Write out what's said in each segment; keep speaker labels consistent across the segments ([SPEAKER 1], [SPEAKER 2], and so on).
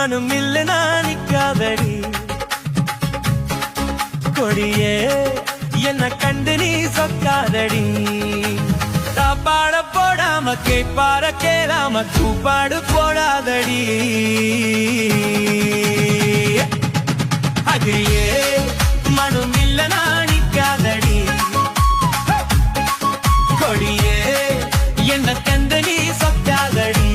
[SPEAKER 1] மனம் இல்ல நிக்காதடி கொடியே என்ன கண்டு நீ சொக்காதடி தாப்பாட போடாம கேப்பார கேளாம கூப்பாடு போடாதடி அடியே மனம் இல்ல நிக்காதடி கொடியே என்ன கண்டு நீ சொக்காதடி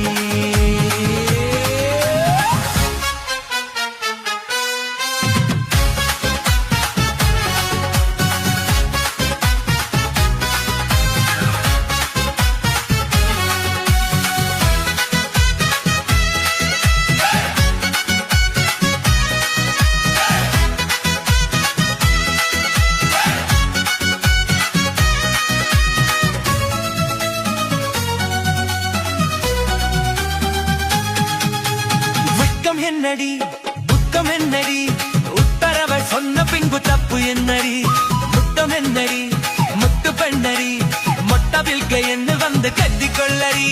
[SPEAKER 1] என்னடி புத்தம் என்னடி உத்தரவை சொன்ன பின்பு தப்பு என்னடி முத்தம் என்னடி முத்து பெண்ணடி மொட்டவில்க என்ன வந்து கட்டி கொள்ளடி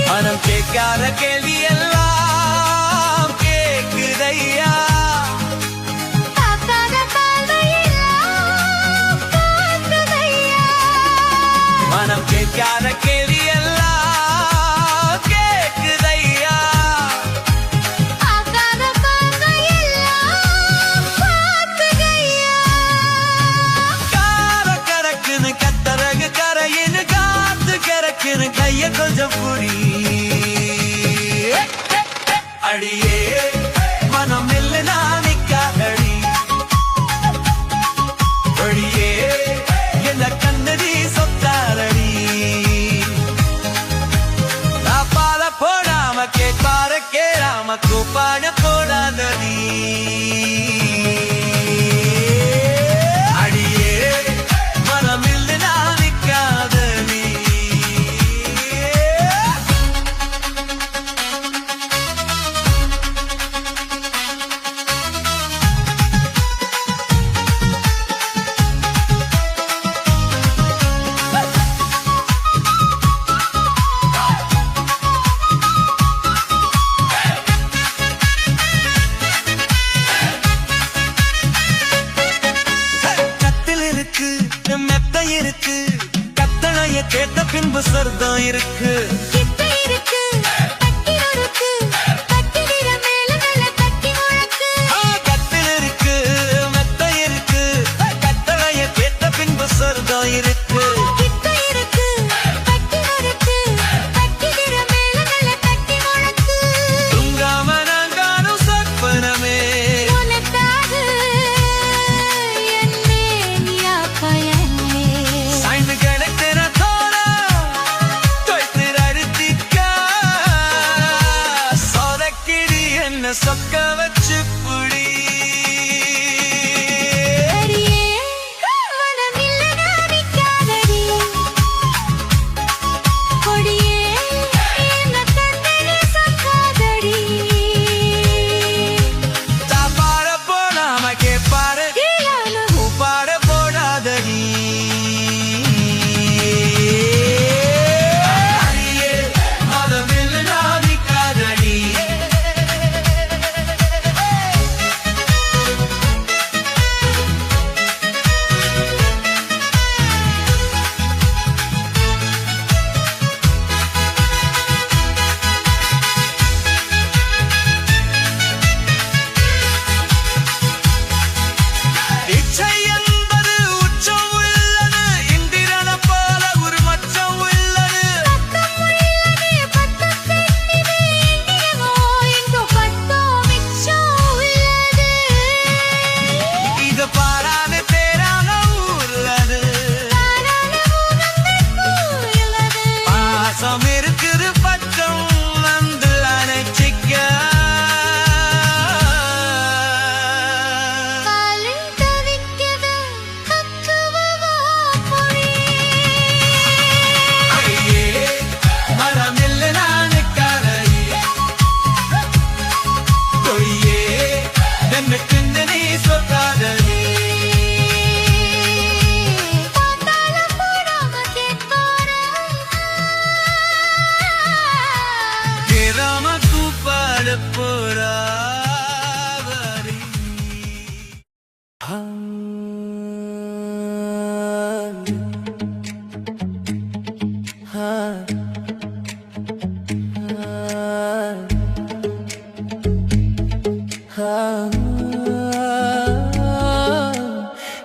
[SPEAKER 1] மனம் கேட்காத கேள்வி எல்லாம் கேக்குதையா மனம் கேட்காத கேள்வி எல்லாம் கேக்குதையா கார கறக்குன்னு கத்தரகு கரையின்னு காத்து கறக்குன்னு கைய கொஞ்சம் புடி அடியே மனம் இல்ல நிக்காதடி அடியே என்ன கண்ணதி சொத்தாரடி தாப்பால போடாம கேட்பார கேளாம கூப்பாட போடாதடி அடியே மனம் இல்ல நிக்காதடி மெத்த இருக்கு கத்தளைய கேட்ட பின்பு சொர்க்கம் இருக்கு கத்தில் இருக்கு மெத்த இருக்கு கத்தளைய கேட்ட பின்பு சொர்க்கம் இருக்கு தூங்காம நாங்கானும் சொப்பனமே சொக்க வச்சு புடி தாப்பாட போடாம கேப்பாரு கூப்பாட போடாதடி மதம் இல்ல நிக்காதடி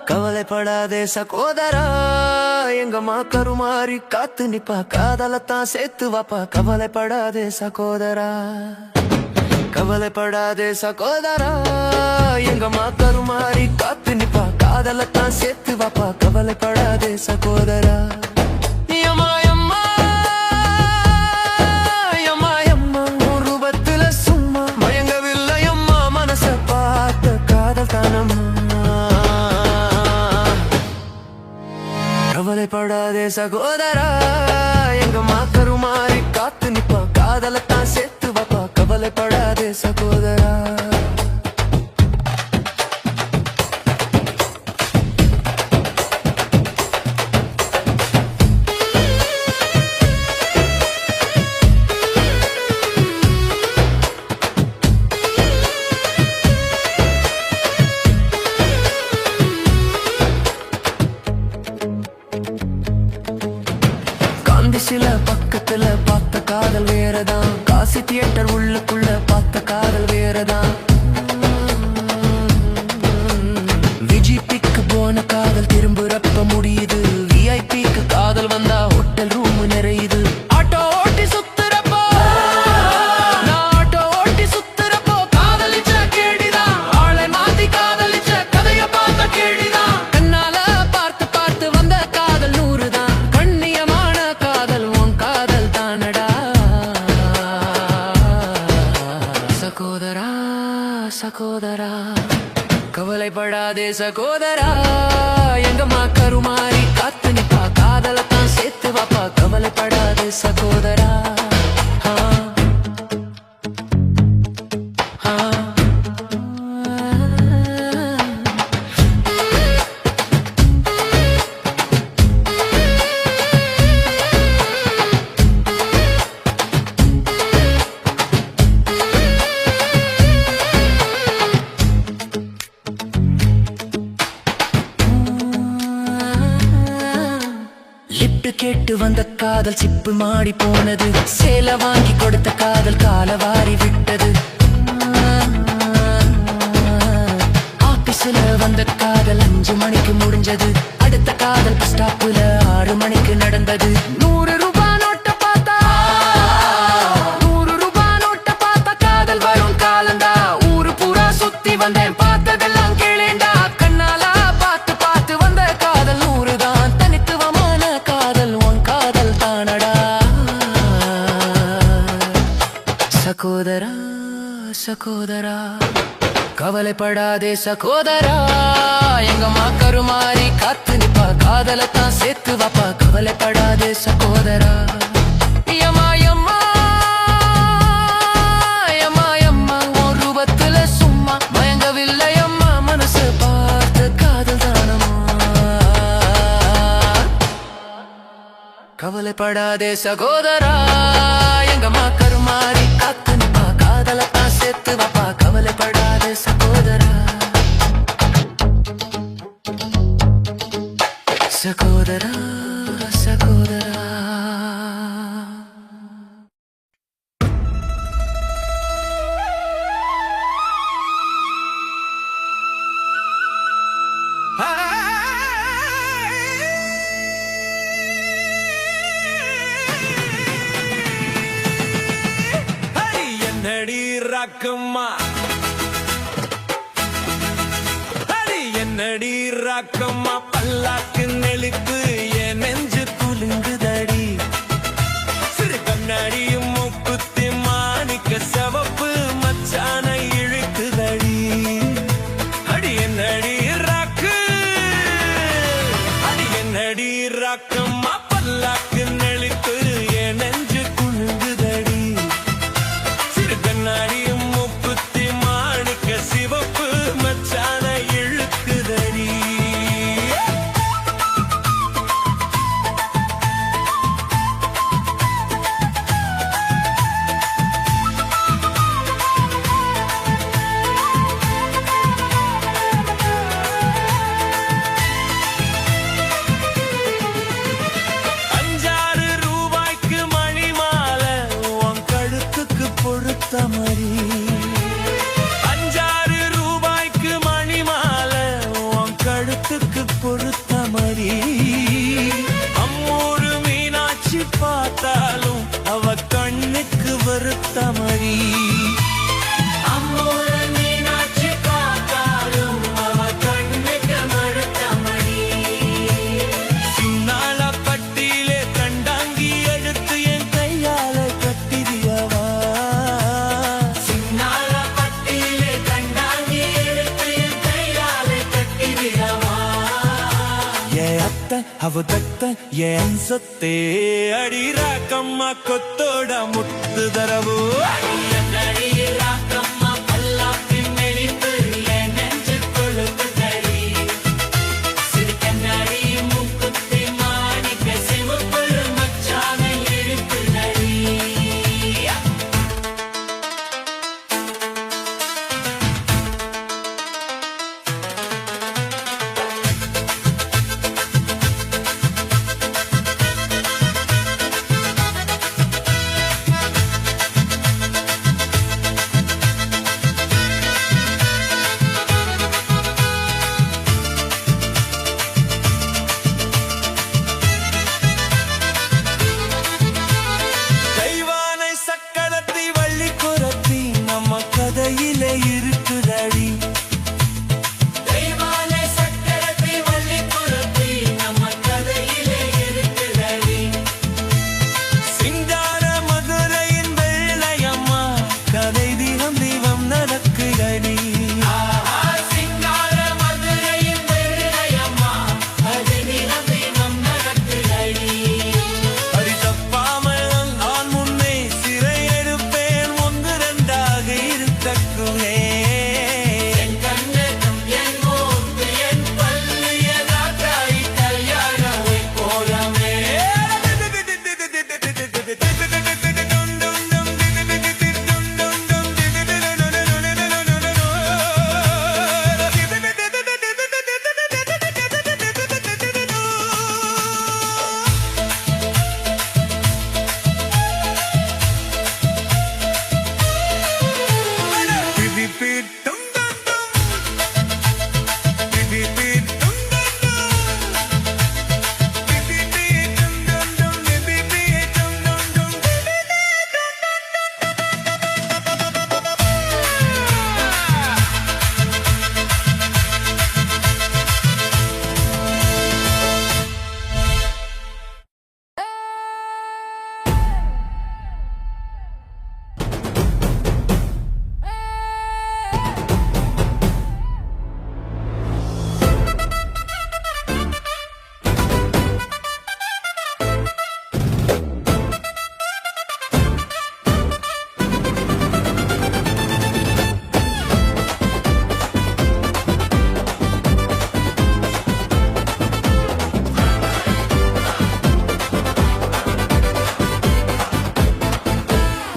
[SPEAKER 1] கவலைப்படாதே சகோதரா, எங்கம்மா கருமாறி காத்து நிப்பா, காதலத்தான் சேர்த்து வாப்பா. கவலைப்படாதே சகோதரா, கவலைப்படாதே சகோதரா, எங்கம்மா கருமாறி காத்து நிப்பா, காதலத்தான் சேர்த்து வாப்பா. கவலைப்படாதே சகோதரா. கவலைப்படாதே சகோதரா, எங்கம்மா கருமாறி காத்து நிப்பா, காதலத்தான் சேர்த்து வாப்பா. கவலைப்படாதே சகோதரா. சில பக்கத்துல பார்த்த காதல் வேறதான், காசி தியேட்டர் உள்ளுக்குள்ள பார்த்த காதல் வேறதான், விஜிபிக்கு போன காதல் திரும்புறப்ப முடியுது, விஐபிக்கு காதல் வந்தா ஹோட்டல் ரூம் நிறையுது. ஆட்டோ ஓட்டி சுத்துறப்போ, நான் ஆட்டோ ஓட்டி சுத்துறப்போ காதலிச்ச கேடிதான், ஆளை மாத்தி காதலிச்ச கதைய பார்த்த கேடிதான், கண்ணால பார்த்து பார்த்து வந்த காதல் 100 தான். சகோதரா சகோதரா, கவலைப்படாதே சகோதரா, எங்கம்மா கருமாறி காத்து நிப்பா, காதலத்தான் சேர்த்து வாப்பா. கவலைப்படாதே சகோதரா. கேட்டு வந்த காதல் சிப்பு மாடி போனது, சேல வாங்கி கொடுத்த காதல் காலவாரி விட்டது. ஆபீஸ்ல வந்த காதல் 5 மணிக்கு முடிஞ்சது, அடுத்த காதல் பஸ் ஸ்டாப்ல 6 மணிக்கு நடந்தது. 100 ரூபாய் நோட்ட பார்த்தா, 100 ரூபாய் நோட்ட பார்த்தா காதல் வரும் காலந்தா, ஊரு பூரா சுத்தி வந்தேன் பார்த்ததெல்லாம் கேளேண்டா, கண்ணால பார்த்து பார்த்து வந்த காதல் 100 தான், தனித்துவமான காதல் உன் காதல் தானடா. சகோதரா சகோதரா, கவலைப்படாதே சகோதரா, எங்கம்மா கருமாறி காத்து நிப்பா, காதலத்தான் சேர்த்து வாப்பா. கவலைப்படாதே சகோதரா. யம்மா யம்மா யம்மா யம்மா, ஒரு ரூபத்துல சும்மா மயங்கவில்லை அம்மா, மனசு பார்த்த காதல் தானம்மா. கவலைப்படாதே சகோதரா, எங்கம்மா கருமாறி காத்து நிப்பா, காதலத்தான் சேர்த்து வாப்பா. கவலைப்படாதே சகோதரா. சகோதரா சகோதரா.
[SPEAKER 2] என்னடி ராக்கம்மா, அடி என்னடி ராக்கம்மா, பல்லாக்கு நெளிப்பு என் நெஞ்சு குலுங்குதடி, சிறு கண்ணாடியும் மூக்குத்தி மாணிக்க சிவப்பு மச்சான இழுக்குதடி. அடி என்னடி ராக்கு, அடி என்னடி ராக்கம்மா, பல்லாக்கு நெளிப்பு என் நெஞ்சு குலுங்குதடி, சிறு கண்ணாடியும் மூக்குத்தி மாணிக்க சிவப்பு மச்சான இழுக்குதடி. அவ தத்த ஏன் சொத்தே அடி ராக்கம்மா கொத்தோட முத்து தரவு இருக்குதடி தெய்வானை சக்கரத்தை வள்ளி குரத்தி நம்ம கதையிலே இருக்குதடி சிங்கார மதுரையின் வெள்ளையம்மா கதை தினம் தெய்வம் நடக்குதடி சிங்கார மதுரையின் வெள்ளையம்மா கதை தினம் தெய்வம் நடக்குதடி அடி தப்பாமல் நான் முன்னே சிறை எடுப்பேன் ஒன்று ரெண்டாக இருக்கக்குமே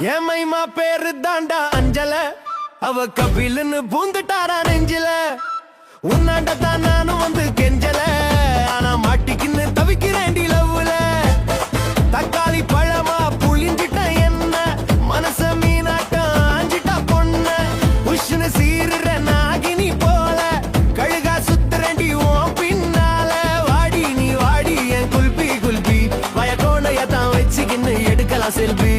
[SPEAKER 2] ஏமைமா பேரு தாண்டா அஞ்சல அவ கபிலுன்னு பூந்துட்டாரா நெஞ்சில உன்னாண்ட தான் நானும் வந்து கெஞ்சல ஆனா மாட்டிக்கின்னு தவிக்கிறேன் லவ்வுல தக்காளி பழமா புளிஞ்சிட்ட என்ன மனச மீனாட்டம் ஆஞ்சிட்டா பொண்ண உஷ்ணு சீருற நாகினி போல கழுகா சுத்துறேண்டி உன் பின்னால வாடி நீ வாடி என் குல்பி குல்பி வயக்கோணையத்தான் வச்சுக்கின்னு எடுக்கலாம் செல்பி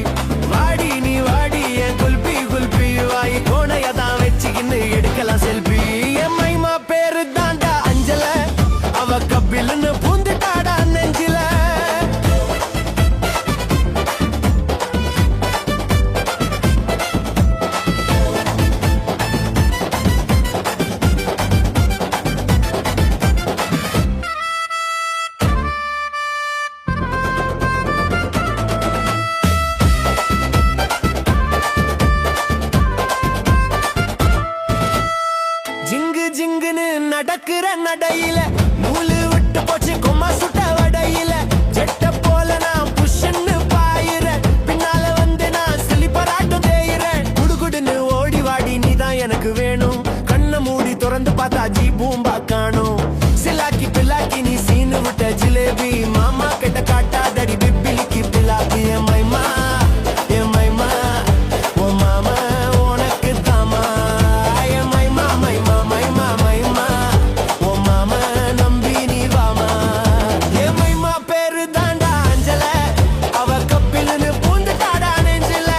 [SPEAKER 2] வாடி நீ வாடி என் குல்பி குல்பி வாய் கோணையதான் வச்சுக்கின்னு எடுக்கலாம் செல்பி என் மைமா பேரு தாண்டா அஞ்சல அவ கபிலுன்னு பூந்துட்டாடா நெஞ்சில ஜிங்கு ஜிங்குன்னு நடக்கிற நடையில நூலு விட்டு போச்சு கொம்மா சுட்ட வடையில ஜெட்ட போல நான் புஷ்ன்னு பாயிற பின்னால வந்து நான் சிலிப்பராட்டம் தேயிறேன் குடுகுடுன்னு ஓடி வாடி நீதான் எனக்கு வேணும் கண்ணை மூடி திறந்து பார்த்தா ஜி பூம்பா காணும் சிலாக்கி பிலாக்கி நீ சீனு விட்ட ஜிலேபி மாமா கிட்ட காட்டாதடி பிப்பிலிக்கு பிலாப்பி என் மைமா என் மைமா ஓ மாமா உனக்கு தாமா என் மைமா மைமா மைமா மைமா ஓ மாமா நம்பி நீ வாமா என் மைமா பேரு தாண்டா அஞ்சல அவ கப்பிலுன்னு பூந்துட்டாடா நெஞ்சில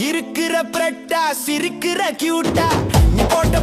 [SPEAKER 2] இருக்கிற பிரெட்டா சிரிக்கிற கியூட்டா நீ போட்ட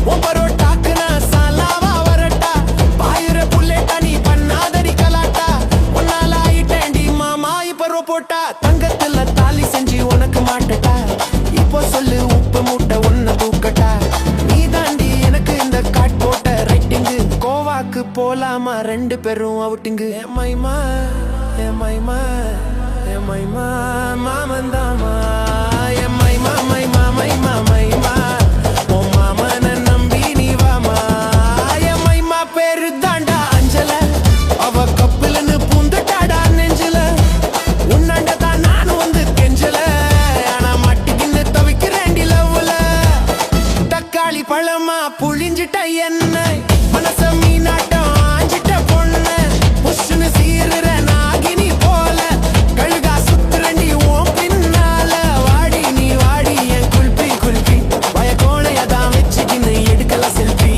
[SPEAKER 2] உன் பரோட்டாக்கு நான் சாலாவா வரட்டா பாயிர புள்ளேட்டா நீ பண்ணாதடி கலாட்டா உன்னால ஆயிட்டேன்டி மாமா இப்ப ரோபோட்டா தங்கத்துல தாலி செஞ்சு உனக்கு மாட்டட்டா இப்போ சொல்லு உப்பு மூட்டை ஒன்ன தூக்கட்டா நீ தாண்டி எனக்கு இந்த காட் போட்ட ரைட்டிங்கு கோவாக்கு போலாமா ரெண்டு பேரும் அவுட்டிங்கு ஏமாய்மா ஏமாய்மா ஏமாய்மா மாமந்தாமா ஏமாய்மா மைமா மைமா மைமா ஓ மாமன நம்பி நீ வாமா ஏமாய்மா பேரு தாண்டா அஞ்சல அவ கப்பிலன்னு பூந்துட்டாடா நெஞ்சில உன்னாண்ட தான் நானும் வந்து கெஞ்சல ஆனா மட்டிக்கின்னு தவிக்கிறேன்டி லவ்வுல தக்காளி பழமா புழிஞ்சிட்ட என்ன மனச மீனாட்டம் ஆஞ்சிட்ட பொண்ணு புஷ்ஷுன்னு சீருற நாகினி போல கழுகா சுத்துறண்டி ஓம் பின்னால வாடி நீ வாடி என் குல்பி குல்பி வயக்கோணையதான் வச்சுக்கின்னு எடுக்கலாம் செல்ஃபி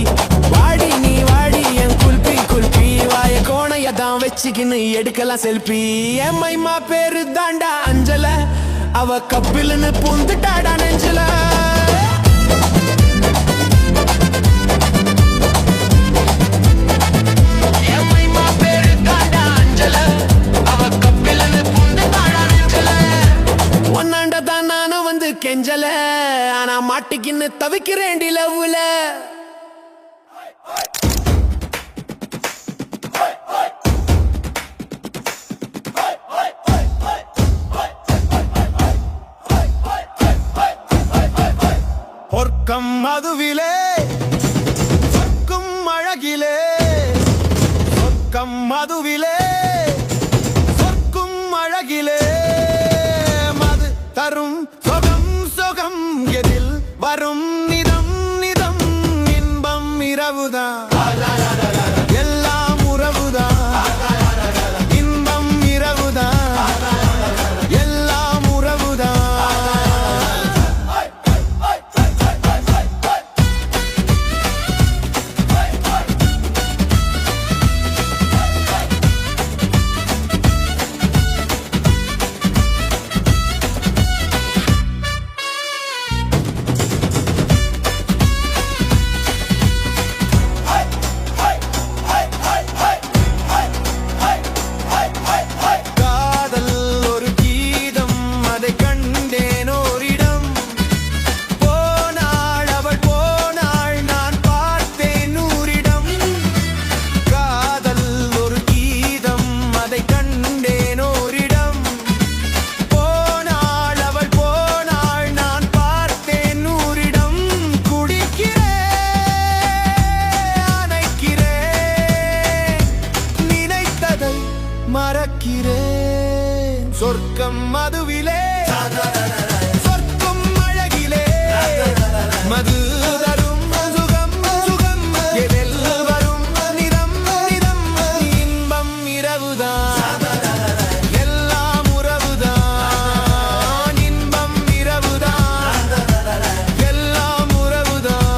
[SPEAKER 2] வாடி நீ வாடி என் குல்பி குல்பி வயக்கோணையதான் வச்சுக்கின்னு எடுக்கலாம் செல்ஃபி என் மைமா பேரு தாண்டா அஞ்சல அவ கப்பிலுன்னு பூந்துட்டாடா நெஞ்சல கெஞ்சல ஆனா மாட்டிக்கின்னு தவிக்கிறேன்டி லவ்வுல பொற்கம் மதுவிலே சொர்க்கும் அழகிலே சொர்க்கம் மதுவிலே சொர்க்கும் அழகிலே மது தரும் சொகம் எதில் வரும் நிதம் நிதம் இன்பம் இரவுதான் எல்லாம் உறவுதான் இன்பம் இரவுதான் எல்லாம் உறவுதான் மறக்கிறேன் சொர்க்கம் மதுவிலே சொர்க்கம் அழகிலே மது தரும் சுகம் சுகம் எதில் வரும் நிதம் நிதம் இன்பம் இரவுதான் எல்லாம் உறவுதான் இன்பம் இரவுதான் எல்லாம் உறவுதான்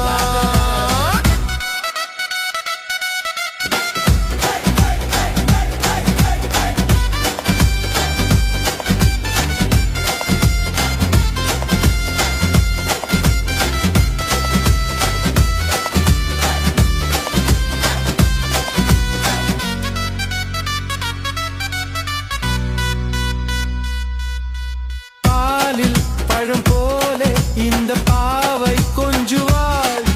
[SPEAKER 2] பழம் போலே இந்த பாவை கொஞ்சுவாள்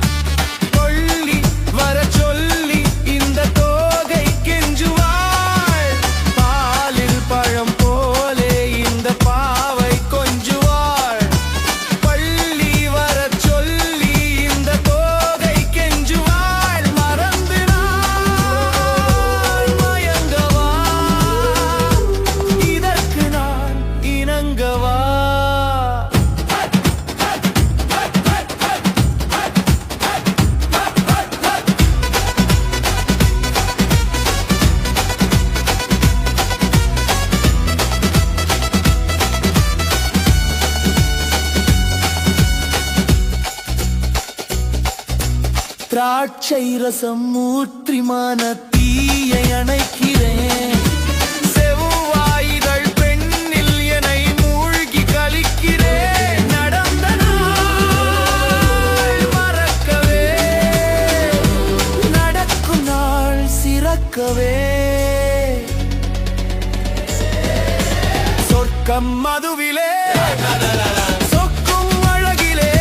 [SPEAKER 2] கொள்ளி வர சொல்லி இந்த தோகை கெஞ்சுவாள் பாலில் பழம் போலே இந்த பாவை கொஞ்சுவாள் பள்ளி வர சொல்லி இந்த தோகை கெஞ்சுவாள் மறந்து நான் மயங்கவா இதற்கு நான் இணங்கவா திராட்சை ரசம் ஊற்றிமான தீயை அணைக்கிறேன் செவ்வாய்கள் பெண்ணில் என்னை மூழ்கி கழிக்கிறேன் நடந்த நாள் மறக்கவே சுகம் மதுவிலே சொக்கும் அழகிலே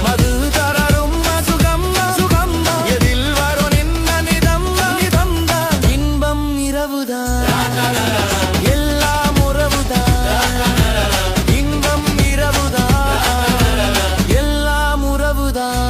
[SPEAKER 2] மது தரரும் சுகம் சுகம் எதில் வரும் நின்ன நிதம் நிதம் இன்பம் இரவுதான் எல்லாம் உறவுதான் இன்பம் இரவுதான் எல்லாம் உறவுதான்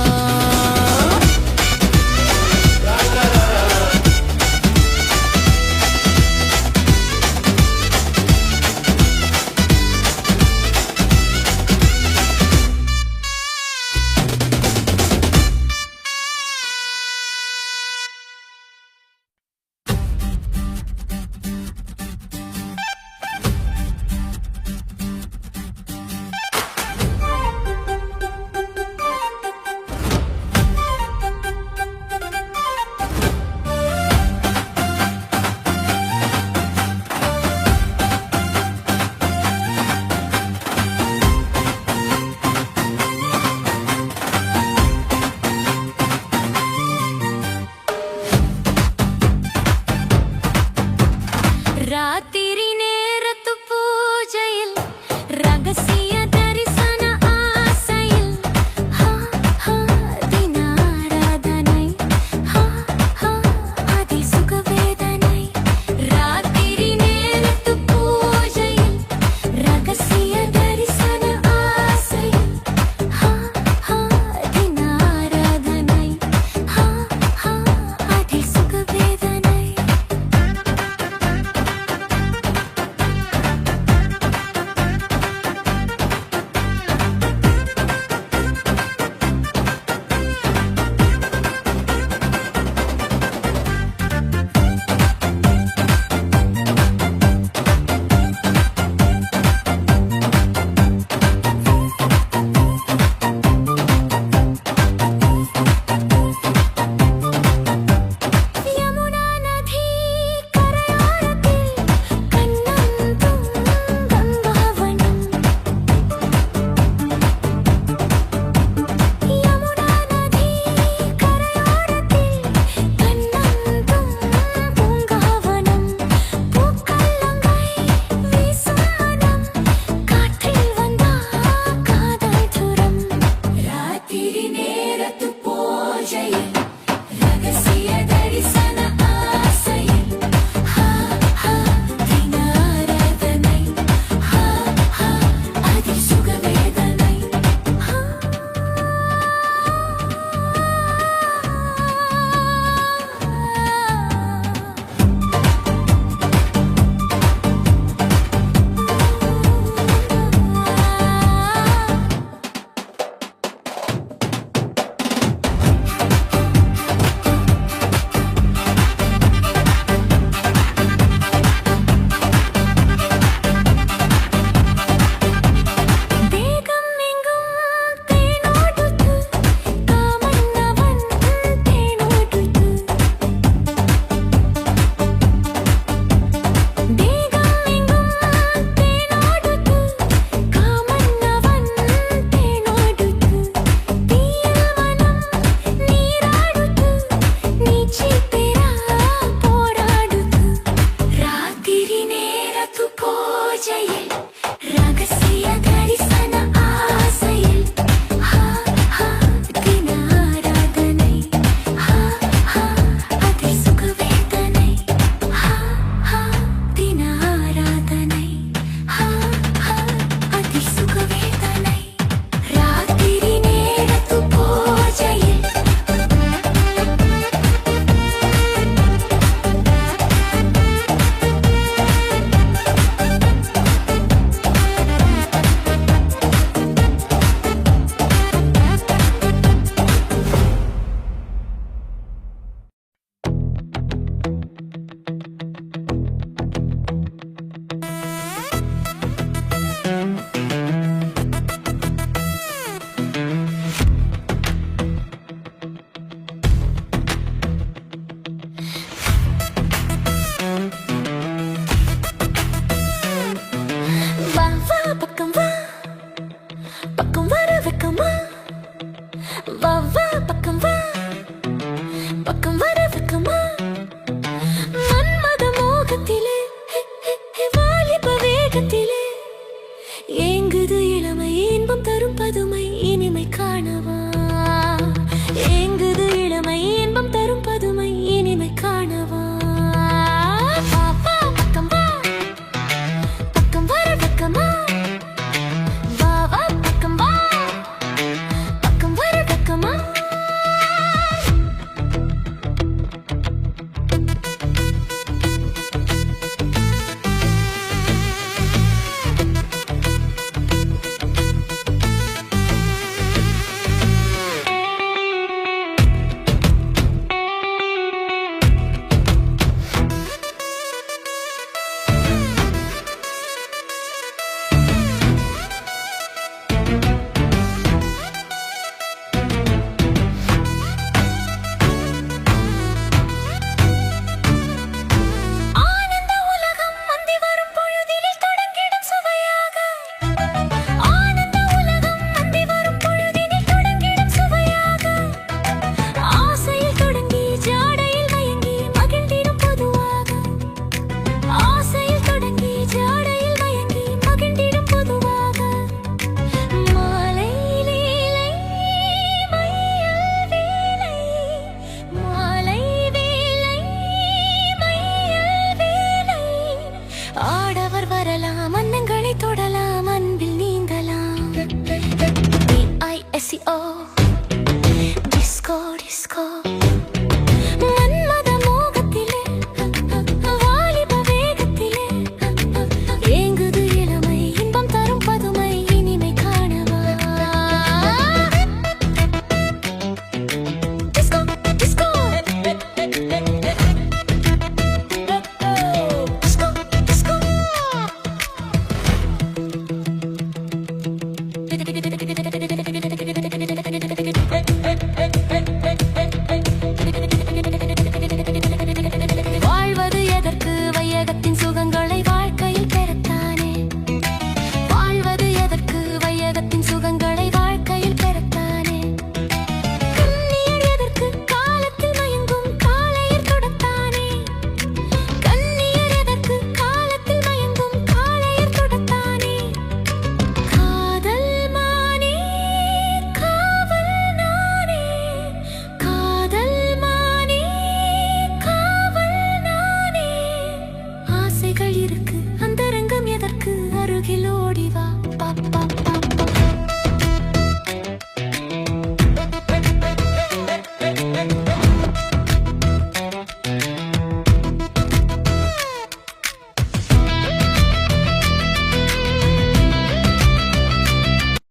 [SPEAKER 3] இளமை இன்பம் தரும் பது